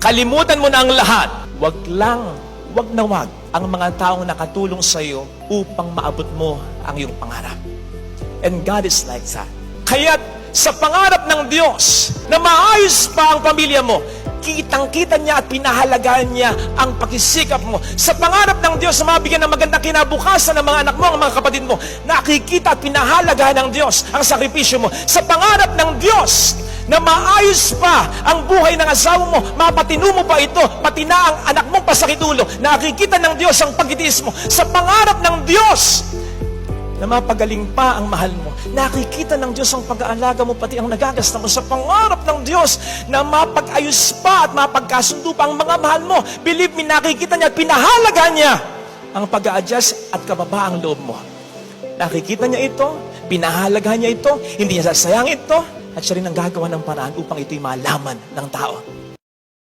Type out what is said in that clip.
Kalimutan mo na ang lahat. Wag na wag ang mga taong nakatulong sa iyo upang maabot mo ang iyong pangarap. And God is like that. Kaya't sa pangarap ng Diyos na maayos pa ang pamilya mo, kitang-kita niya at pinahalagaan niya ang pakisikap mo. Sa pangarap ng Diyos na mabigyan ng magandang kinabukasan ng mga anak mo, ang mga kapatid mo, nakikita at pinahalagaan ng Diyos ang sakripisyo mo. Sa pangarap ng Diyos na maayos pa ang buhay ng asawa mo, mapatino mo pa ito, pati na ang anak mong pasakitulo, nakikita ng Diyos ang pagtitiis mo. Sa pangarap ng Diyos na mapagaling pa ang mahal mo, nakikita ng Diyos ang pag-aalaga mo, pati ang nagagasta mo. Sa pangarap ng Diyos na mapag-ayos pa at mapagkasundo pa ang mga mahal mo, believe me, nakikita niya at pinahalaga niya ang pag-a-adjust at kababaang loob mo. Nakikita niya ito, pinahalaga niya ito, hindi niya sasayang ito, at siya rin ang gagawa ng paraan upang ito'y malaman ng tao.